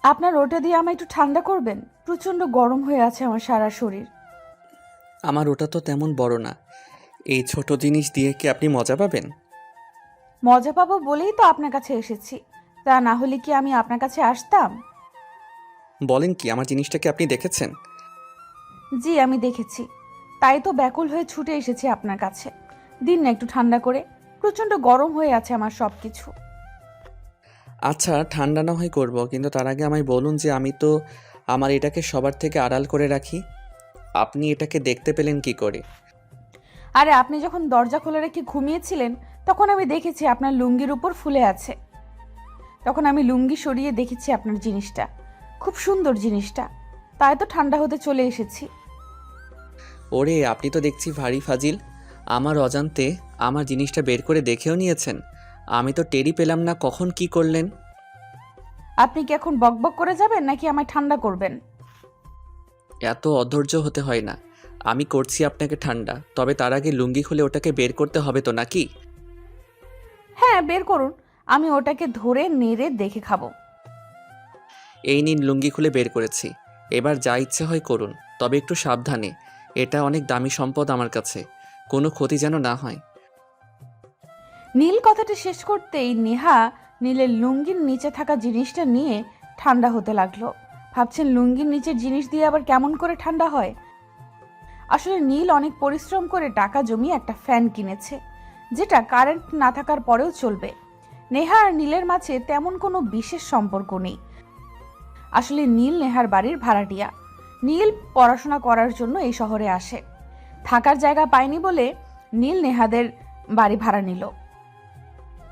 আপনার ওটা দিয়ে আমায় একটু ঠান্ডা করবেন? প্রচন্ড গরম হয়ে আছে আমার সারা শরীর। আমার ওটা তো তেমন বড় না। এই ছোট জিনিস দিয়ে কি আপনি মজা পাবেন? মজা পাবো বলেই তো আপনার কাছে এসেছি। তা না হলে কি আমি আপনার কাছে আসতাম? বলেন কি, আমার জিনিসটা কি আপনি দেখেছেন? জি, আমি দেখেছি। তাই তো ব্যাকুল হয়ে ছুটে এসেছি আপনার কাছে। দিন না একটু ঠান্ডা করে। প্রচন্ড গরম হয়ে আছে আমার সবকিছু। আচ্ছা, ঠান্ডা না হয় করব, কিন্তু তার আগে আমায় বলুন যে আমি তো আমার এটাকে সবার থেকে আড়াল করে রাখি। আপনি এটাকে দেখতে পেলেন কি করে? আরে আপনি যখন দরজা খোলা রেখে ঘুমিয়েছিলেন, তখন আমি দেখেছি আপনার লুঙ্গির উপর ফুলে আছে। তখন আমি লুঙ্গি সরিয়ে দেখেছি আপনার জিনিসটা। খুব সুন্দর জিনিসটা। তাই তো ঠান্ডা হতে চলে এসেছি। ওরে, আপনি তো দেখছি ভারী ফাজিল। আমার অজান্তে আমার জিনিসটা বের করে দেখেও নিয়েছেন। আমি তো টেরই পেলাম না কখন কি করলেন। আপনি কি এখন বকবক করে যাবেন নাকি আমায় ঠান্ডা করবেন? এত অধৈর্য হতে হয় না। আমি করছি আপনাকে ঠান্ডা, তবে তার আগে লুঙ্গি খুলে ওটাকে বের করতে হবে তো নাকি? হ্যাঁ, বের করুন। আমি ওটাকে ধরে নেড়ে দেখে খাবো। এই নিন, লুঙ্গি খুলে বের করেছি। এবার যা ইচ্ছে হয় করুন, তবে একটু সাবধানে। এটা অনেক দামি সম্পদ আমার কাছে। কোনো ক্ষতি যেন না হয়। নীল কথাটা শেষ করতেই নেহা নীলের লুঙ্গির নিচে থাকা জিনিসটা নিয়ে ঠান্ডা হতে লাগলো। ভাবছেন লুঙ্গির নিচের জিনিস দিয়ে আবার কেমন করে ঠান্ডা হয়। আসলে নীল অনেক পরিশ্রম করে টাকা জমিয়ে একটা ফ্যান কিনেছে, যেটা কারেন্ট না থাকার পরেও চলবে। নেহা আর নীলের মাঝে তেমন কোনো বিশেষ সম্পর্ক নেই। আসলে নীল নেহার বাড়ির ভাড়াটিয়া। নীল পড়াশোনা করার জন্য এই শহরে আসে। থাকার জায়গা পায়নি বলে নীল নেহাদের বাড়ি ভাড়া নিল।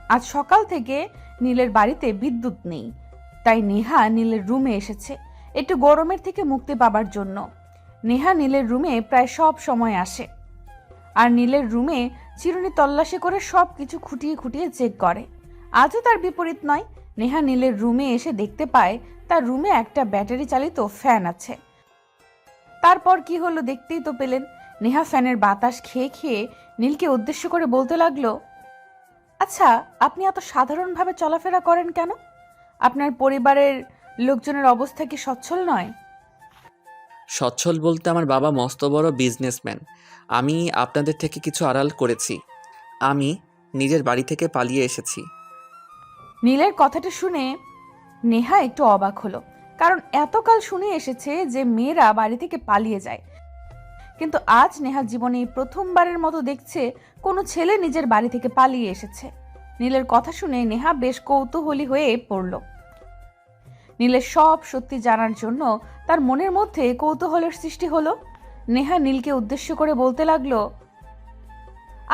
আজ সকাল থেকে নীলের বাড়িতে বিদ্যুৎ নেই, তাই নেহা নীলের রুমে এসেছে একটু গরমের থেকে মুক্তি পাবার জন্য। নেহা নীলের রুমে প্রায় সব সময় আসে, আর নীলের রুমে চিরুনি তল্লাশি করে সব কিছু খুঁটিয়ে খুঁটিয়ে চেক করে। আজও তার বিপরীত নয়। নেহা নীলের রুমে এসে দেখতে পায় তার রুমে একটা ব্যাটারি চালিত ফ্যান আছে। তারপর কি হলো দেখতেই তো পেলেন। নেহা ফ্যানের বাতাস খেয়ে খেয়ে নীলকে উদ্দেশ্য করে বলতে লাগলো, আচ্ছা, আপনি এত সাধারণভাবে চলাফেরা করেন কেন? আপনার পরিবারের লোকজনের অবস্থা কি সচ্ছল নয়? সচ্ছল বলতে আমার বাবা মস্ত বড় বিজনেসম্যান। আমি আপনাদের থেকে কিছু আড়াল করেছি। আমি নিজের বাড়ি থেকে পালিয়ে এসেছি। নীলের কথাটা শুনে নেহা একটু অবাক হলো। কারণ এতকাল শুনে এসেছে যে মেয়েরা বাড়ি থেকে পালিয়ে যায়, কিন্তু আজ নেহা জীবনে এই প্রথমবারের মতো দেখছে কোনো ছেলে নিজের বাড়ি থেকে পালিয়ে এসেছে। নীলের কথা শুনে নেহা বেশ কৌতূহলী হয়ে পড়ল। নীলের সব সত্যি জানার জন্য তার মনের মধ্যে কৌতূহলের সৃষ্টি হলো। নেহা নীলকে উদ্দেশ্য করে বলতে লাগলো,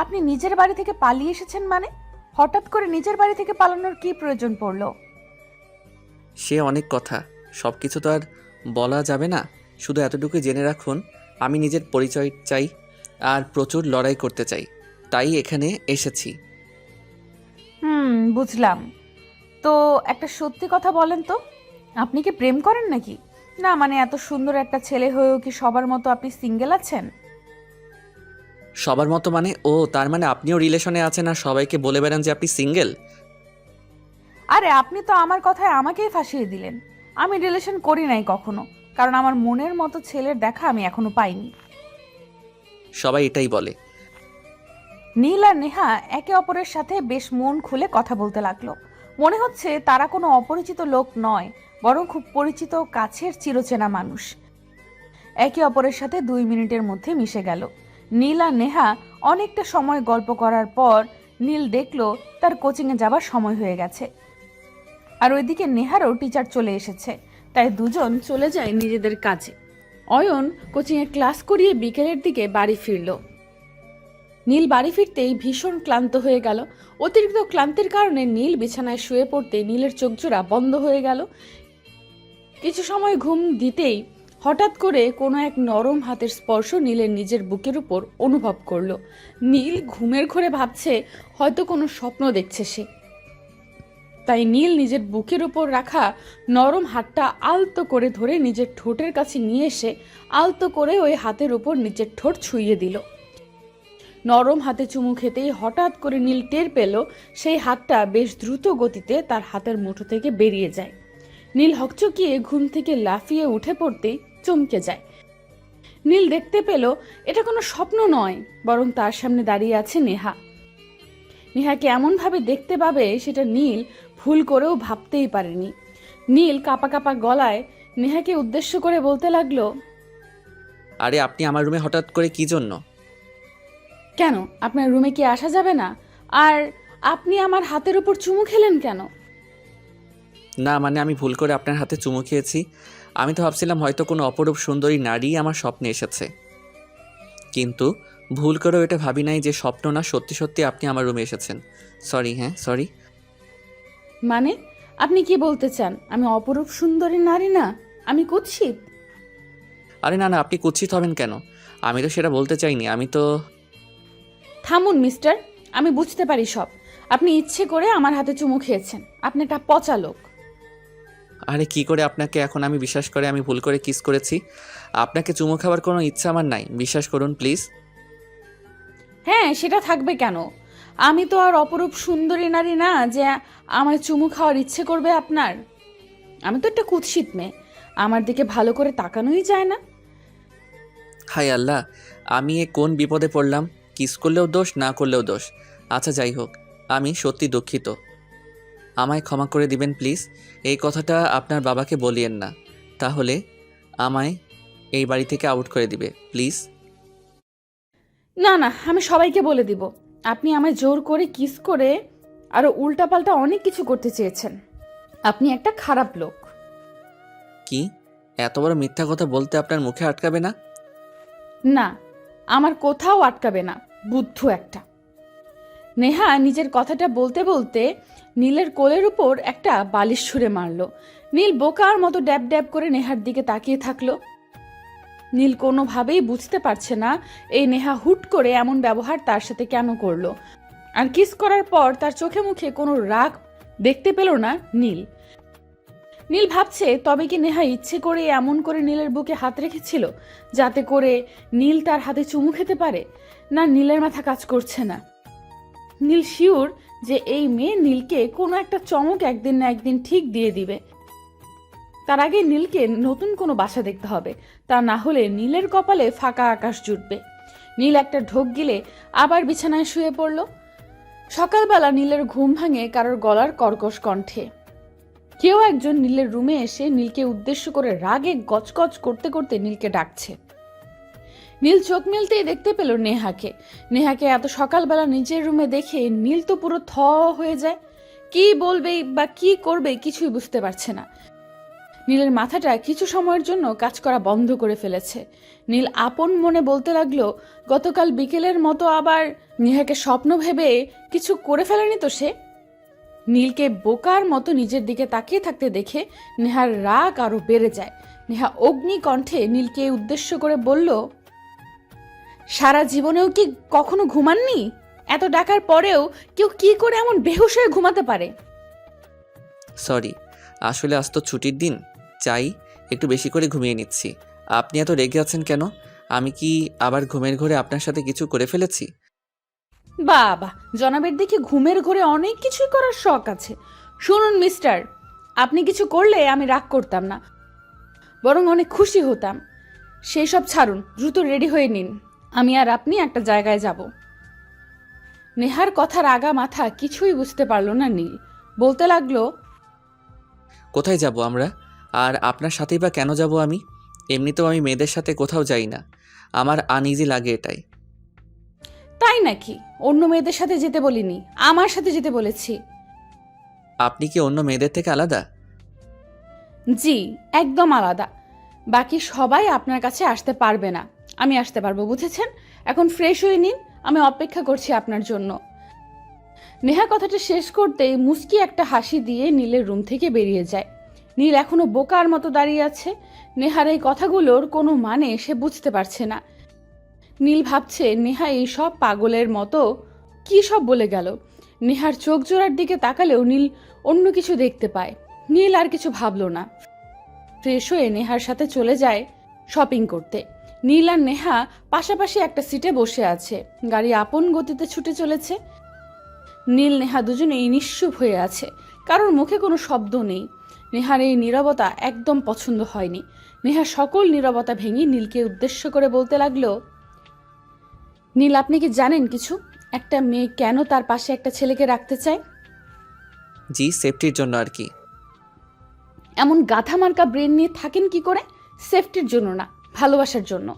আপনি নিজের বাড়ি থেকে পালিয়ে এসেছেন মানে? হঠাৎ করে নিজের বাড়ি থেকে পালানোর কি প্রয়োজন পড়লো? সে অনেক কথা, সব কিছু তো আর বলা যাবে না। শুধু এতটুকুই জেনে রাখুন, আমি নিজের পরিচয় চাই আর প্রচুর লড়াই করতে চাই, তাই এখানে এসেছি। বুঝলাম। তো একটা সত্যি কথা বলেন তো, আপনি কি প্রেম করেন নাকি? না মানে এত সুন্দর একটা ছেলে হয়েও কি সবার মতো আপনি সিঙ্গেল আছেন? সবার মতো মানে? ও, তার মানে আপনিও রিলেশনে আছেন আর সবাইকে বলে বেড়ান যে আপনি সিঙ্গেল? আরে আপনি তো আমার কথায় আমাকেই ফাঁসিয়ে দিলেন। আমি রিলেশন করি নাই কখনো, কারণ আমার মনের মতো ছেলের দেখা আমি এখনো পাইনি। সবাই এটাই বলে। নীল আর নেহা একে অপরের সাথে বেশ মন খুলে কথা বলতে লাগলো। মনে হচ্ছে তারা কোনো অপরিচিত লোক নয়, বরং খুব পরিচিত ও কাছের চিরচেনা মানুষ। একে অপরের সাথে 2 মিনিটের মধ্যে মিশে গেল। নীল আর নেহা অনেকটা সময় গল্প করার পর নীল দেখলো তার কোচিংয়ে যাবার সময় হয়ে গেছে। আর ওইদিকে নেহারও টিচার চলে এসেছে, তাই দুজন চলে যায় নিজেদের কাজে। অয়ন কোচিংয়ে ক্লাস করিয়ে বিকেলের দিকে বাড়ি ফিরল। নীল বাড়ি ফিরতেই ভীষণ ক্লান্ত হয়ে গেল। অতিরিক্ত ক্লান্তির কারণে নীল বিছানায় শুয়ে পড়তে নীলের চোখজোড়া বন্ধ হয়ে গেল। কিছু সময় ঘুম দিতেই হঠাৎ করে কোনো এক নরম হাতের স্পর্শ নীলের নিজের বুকের উপর অনুভব করলো। নীল ঘুমের ঘোরে ভাবছে হয়তো কোনো স্বপ্ন দেখছে সে। তাই নীল নিজের বুকের উপর রাখা নরম হাতটা আলতো করে ধরে নিজের ঠোঁটের কাছে নিয়ে এসে আলতো করে ওই হাতের উপর নিজের ঠোঁট ছুঁয়ে দিল। নরম হাতে চুমু খেতেই হঠাৎ করে নীল টের পেল সেই হাতটা বেশ দ্রুত গতিতে তার হাতের মুঠো থেকে বেরিয়ে যায়। নীল হকচকিয়ে ঘুম থেকে লাফিয়ে উঠে পড়তেই চমকে যায়। নীল দেখতে পেল এটা কোনো স্বপ্ন নয়, বরং তার সামনে দাঁড়িয়ে আছে নেহা। নেহাকে এমনভাবে দেখতে পাবে সেটা নীল ভুল করেও ভাবতেই পারেনি। নীল কাঁপা কাঁপা গলায় নেহাকে উদ্দেশ্য করে বলতে লাগলো, আরে আপনি আমার রুমে হঠাৎ করে কি জন্য? কেন আপনার রুমে কি আসা যাবে না? আর আপনি আমার হাতের উপর চুমু খেলেন কেন? না মানে আমি ভুল করে আপনার হাতে চুমু খেয়েছি। আমি তো ভাবছিলাম হয়তো কোনো অপরূপ সুন্দরী নারী আমার স্বপ্নে এসেছে, কিন্তু ভুল করেও এটা ভাবি নাই যে স্বপ্ন না, সত্যি সত্যি আপনি আমার রুমে এসেছেন। সরি, হ্যাঁ সরি। মানে আপনি কি বলতে চান আমি অপরূপ সুন্দরী নারী না, আমি কুৎসিত? আরে না না, আপনি কুৎসিত হবেন কেন? আমি তো সেটা বলতে চাইনি। আমি তো থামুন মিস্টার, আমি বুঝতে পারি সব। আপনি ইচ্ছে করে আমার হাতে চুমু খেয়েছেন, আপনি একটা পচা লোক। আরে কি করে আপনাকে এখন আমি বিশ্বাস করে আমি ভুল করে কিস করেছি? আপনাকে চুমু খাওয়ার কোনো ইচ্ছা আমার নাই, বিশ্বাস করুন প্লিজ। হ্যাঁ সেটা থাকবে কেন? আমি তো আর অপরূপ সুন্দরী নারী না যে আমায় চুমু খাওয়ার ইচ্ছে করবে আপনার। আমি তো একটা কুৎসিত মেয়ে, আমার দিকে ভালো করে তাকানোই যায় না। হায় আল্লাহ, আমি এ কোন বিপদে পড়লাম! কিস করলেও দোষ, না করলেও দোষ। আচ্ছা যাই হোক, আমি সত্যি দুঃখিত। আমায় ক্ষমা করে দিবেন প্লিজ। এই কথাটা আপনার বাবাকে বলিয়েন না, তাহলে আমায় এই বাড়ি থেকে আউট করে দিবে প্লিজ। না না, আমি সবাইকে বলে দিব আপনি আমায় জোর করে কিস করে আরো উল্টাপাল্টা অনেক কিছু করতে চেয়েছেন। আপনি একটা খারাপ লোক। কি এত বড় মিথ্যা কথা বলতে আপনার মুখে আটকাবে না? না, আমার কোথাও আটকাবে না, বুদ্ধু একটা। নেহা নিজের কথাটা বলতে বলতে নীলের কোলের উপর একটা বালিশ ছুঁড়ে মারল। নীল বোকার মতো ড্যাব ড্যাব করে নেহার দিকে তাকিয়ে থাকলো। নীল কোনোভাবেই বুঝতে পারছে না এই নেহা হুট করে এমন ব্যবহার তার সাথে কেন করলো। আর কিস করার পর তার চোখে মুখে কোনো রাগ দেখতে পেল না নীল। নীল ভাবছে তবে কি নেহা ইচ্ছে করে এমন করে নীলের বুকে হাত রেখেছিল যাতে করে নীল তার হাতে চুমু খেতে পারে? না, নীলের মাথা কাজ করছে না। নীল শিওর যে এই মেয়ে নীলকে কোনো একটা চমক একদিন না একদিন ঠিক দিয়ে দিবে। তার আগে নীলকে নতুন কোনো বাসা দেখতে হবে, তা না হলে নীলের কপালে ফাঁকা আকাশ জুটবে। নীল একটা ঢোক গিলে আবার বিছানায় শুয়ে পড়ল। সকালবেলা নীলের ঘুম ভাঙে কারোর গলার কর্কশ কণ্ঠে। কেউ একজন নীলের রুমে এসে নীলকে উদ্দেশ্য করে রাগে গজগজ করতে করতে নীলকে ডাকছে। নীল চোখ মেলতেই দেখতে পেল নেহাকে। নেহাকে এত সকালবেলা নিজের রুমে দেখে নীল তো পুরো থ হয়ে যায়। কি বলবে বা কি করবে কিছুই বুঝতে পারছে না। নীলের মাথাটা কিছু সময়ের জন্য কাজ করা বন্ধ করে ফেলেছে। নীল আপন মনে বলতে লাগলো, গতকাল বিকেলের মতো আবার নেহাকে স্বপ্ন ভেবে কিছু করে ফেলেনি তো সে? নীলকে বোকার মতো নিজের দিকে তাকিয়ে থাকতে দেখে নেহার রাগ আরো বেড়ে যায়। নেহা অগ্নি কণ্ঠে নীলকে উদ্দেশ্য করে বলল, সারা জীবনেও কি কখনো ঘুমাননি? এত ডাকার পরেও কেউ কি করে এমন বেহুশ হয়ে ঘুমাতে পারে? সরি, আসলে আজ তো ছুটির দিন, চাই একটু বেশি করে ঘুমিয়ে নিচ্ছি। আপনি এত রেগে আছেন কেন? আমি কি আবার ঘুমের ঘরে আপনার সাথে কিছু করে ফেলেছি? বাবা, জনাবের দেখে ঘুমের ঘরে অনেক কিছুই করার শখ আছে। শুনুন মিস্টার, আপনি কিছু করলে আমি রাগ করতাম না, বরং অনেক খুশি হতাম। সেই সব ছাড়ুন, দ্রুত রেডি হয়ে নিন, আমি আর আপনি একটা জায়গায় যাব। নেহার কথার আগা মাথা কিছুই বুঝতে পারল না নীল। বলতে লাগলো, কোথায় যাব আমরা? আর আপনার সাথেই বা কেন যাব আমি? এমনিতেও আমি মেয়েদের সাথে কোথাও যাই না, আমার আনইজি লাগে এটাই। তাই নাকি? অন্য মেয়েদের সাথে যেতে বলিনি, আমার সাথে যেতে বলেছি। আপনি কি অন্য মেয়েদের থেকে আলাদা? জি, একদম আলাদা। বাকি সবাই আপনার কাছে আসতে পারবে না, আমি আসতে পারবো, বুঝেছেন? এখন ফ্রেশ হয়ে নিন, আমি অপেক্ষা করছি আপনার জন্য। নেহা কথাটা শেষ করতেই মুস্কি একটা হাসি দিয়ে নীলের রুম থেকে বেরিয়ে যায়। নীল এখনো বোকার মতো দাঁড়িয়ে আছে। নেহার এই কথাগুলোর কোনো মানে সে বুঝতে পারছে না। নীল ভাবছে নেহা এই সব পাগলের মতো কি সব বলে গেল। নেহার চোখ জোড়ার দিকে তাকালেও নীল অন্য কিছু দেখতে পায়। নীল আর কিছু ভাবলো না। ফ্রেশ হয়ে নেহার সাথে চলে যায় শপিং করতে। নীল আর নেহা পাশাপাশি একটা সিটে বসে আছে। গাড়ি আপন গতিতে ছুটে চলেছে। নীল নেহা দুজনেই নিশ্চুপ হয়ে আছে, কারোর মুখে কোনো শব্দ নেই। নেহার এই নীরবতা একদম পছন্দ হয়নি। নেহা সকল নীরবতা ভেঙে নীলকে উদ্দেশ্য করে বলতে লাগলো, নীল, আপনি কি জানেন কিছু? একটা মেয়ে কেন তার পাশে একটা ছেলেকে রাখতে চায়? জি, সেফটির জন্য আর কি। এমন গাধা মার্কা ব্রেন নিয়ে থাকেন কি করে? সেফটির জন্য না, ভালোবাসার জন্য।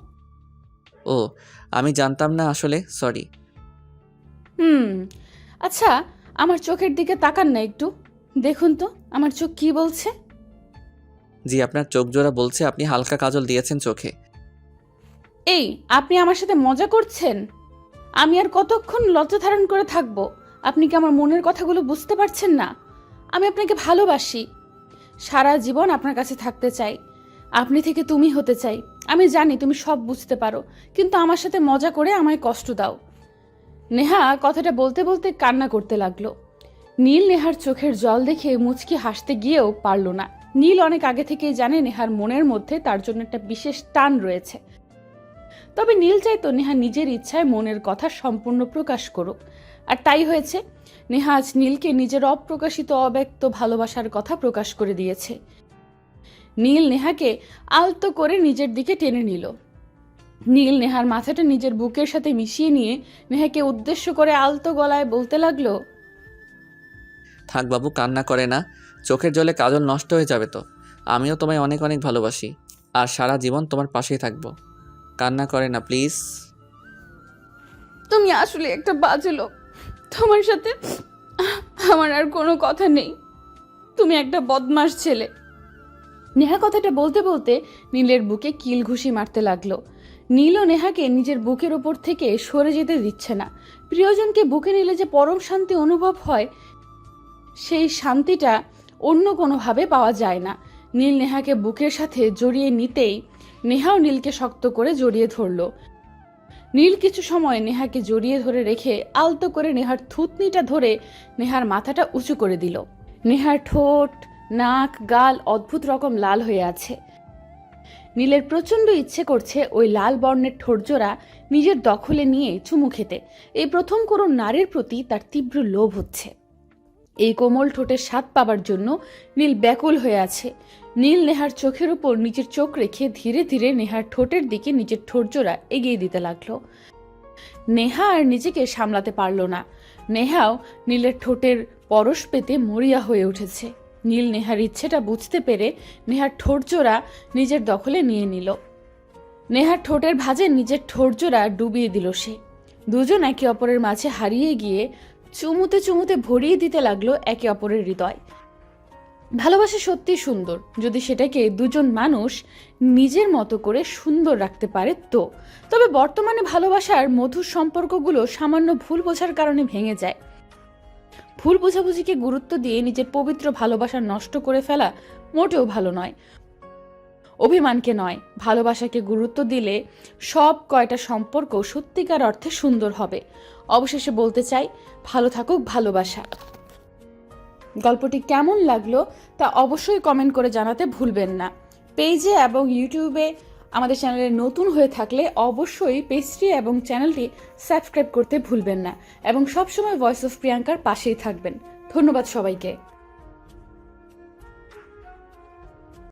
ও, আমি জানতাম না আসলে, সরি। আচ্ছা, আমার চোখের দিকে তাকান না একটু, দেখুন তো আমার চোখ কি বলছে। জি, আপনার চোখ জোড়া বলছে আপনি হালকা কাজল দিয়েছেন চোখে। এই, আপনি আমার সাথে মজা করছেন? আমি আর কতক্ষণ লজ্জা ধারণ করে থাকবো? আপনি কি আমার মনের কথাগুলো বুঝতে পারছেন না? আমি আপনাকে ভালোবাসি, সারা জীবন আপনার কাছে থাকতে চাই, আপনি থেকে তুমি হতে চাই। আমি জানি তুমি সব বুঝতে পারো, কিন্তু আমার সাথে মজা করে আমায় কষ্ট দাও। নেহা কথাটা বলতে বলতে কান্না করতে লাগলো। নীল নেহার চোখের জল দেখে মুচকি হাসতে গিয়েও পারল না। নীল অনেক আগে থেকেই জানে নেহার মনের মধ্যে তার জন্য একটা বিশেষ টান রয়েছে। তবে নীল চাইতো নেহা নিজের ইচ্ছায় মনের কথা সম্পূর্ণ প্রকাশ করুক, আর তাই হয়েছে। নেহা আজ নীলকে নিজের অপ্রকাশিত অব্যক্ত ভালোবাসার কথা প্রকাশ করে দিয়েছে। নীল নেহাকে আলতো করে নিজের দিকে টেনে নিল। নীল নেহার মাথাটা নিজের বুকের সাথে মিশিয়ে নিয়ে নেহাকে উদ্দেশ্য করে আলতো গলায় বলতে লাগলো, থাক বাবু, কান্না করে না, চোখের জলে কাজল নষ্ট হয়ে যাবে তো। আমিও তোমায় অনেক অনেক ভালোবাসি, আর সারা জীবন তোমার পাশেই থাকবো। কান্না করে না প্লিজ। তুমি আসলে একটা বাজে লোক, তোমার সাথে আমার আর কোনো কথা নেই, তুমি একটা বদমাশ ছেলে। নেহা কথাটা বলতে বলতে নীলের বুকে কিল ঘুষি মারতে লাগলো। নীলও নেহাকে নিজের বুকের ওপর থেকে সরে যেতে দিচ্ছে না। প্রিয়জনকে বুকে নিলে যে পরম শান্তি অনুভব হয়, সেই শান্তিটা অন্য কোনোভাবে পাওয়া যায় না। নীল নেহাকে বুকের সাথে জড়িয়ে নিতেই নেহাও নীলকে শক্ত করে জড়িয়ে ধরল। নীল কিছু সময় নেহাকে জড়িয়ে ধরে রেখে আলতো করে নেহার থুতনিটা ধরে নেহার মাথাটা উঁচু করে দিল। নেহার ঠোঁট, নাক, গাল অদ্ভুত রকম লাল হয়ে আছে। নীলের প্রচণ্ড ইচ্ছে করছে ওই লাল বর্ণের ঠোঁটজোড়া নিজের দখলে নিয়ে চুমু খেতে। এই প্রথম কোনো নারীর প্রতি তার তীব্র লোভ হচ্ছে। এই কোমল ঠোঁটের স্বাদ পাবার জন্য নীল ব্যাকুল হয়ে আছে। নীল নেহার চোখের উপর নিজের চোখ রেখে ধীরে ধীরে নেহার ঠোঁটের দিকে নিজের ঠোঁটজোড়া এগিয়ে দিতে লাগলো। নেহা আর নিজেকে সামলাতে পারল না। নেহাও নীলের ঠোঁটের পরশ পেতে মরিয়া হয়ে উঠেছে। নীল নেহার ইচ্ছেটা বুঝতে পেরে নেহার ঠোঁটজোড়া নিজের দখলে নিয়ে নিল। নেহার ঠোঁটের ভাঁজে নিজের ঠোঁটজোড়া ডুবিয়ে দিল সে। দুজন একে অপরের মাঝে হারিয়ে গিয়ে চুমুতে চুমুতে ভরিয়ে দিতে লাগলো একে অপরের হৃদয়। ভালোবাসা সত্যি সুন্দর, যদি সেটাকে দুজন মানুষ নিজের মতো করে সুন্দর রাখতে পারে তো। তবে বর্তমানে ভালোবাসার মধুর সম্পর্কগুলো সামান্য ভুল বোঝার কারণে ভেঙে যায়। ভুল বোঝাবুঝিকে গুরুত্ব দিয়ে নিজের পবিত্র ভালোবাসা নষ্ট করে ফেলা মোটেও ভালো নয়। অভিমানকে নয়, ভালোবাসাকে গুরুত্ব দিলে সব কয়টা সম্পর্ক সত্যিকার অর্থে সুন্দর হবে। অবশেষে বলতে চাই, ভালো থাকুক ভালোবাসা। গল্পটি কেমন লাগলো তা অবশ্যই কমেন্ট করে জানাতে ভুলবেন না। পেজে এবং ইউটিউবে আমাদের চ্যানেলে নতুন হয়ে থাকলে অবশ্যই পেজটি এবং চ্যানেলটি সাবস্ক্রাইব করতে ভুলবেন না, এবং সবসময় ভয়েস অফ প্রিয়াঙ্কার পাশেই থাকবেন। ধন্যবাদ সবাইকে।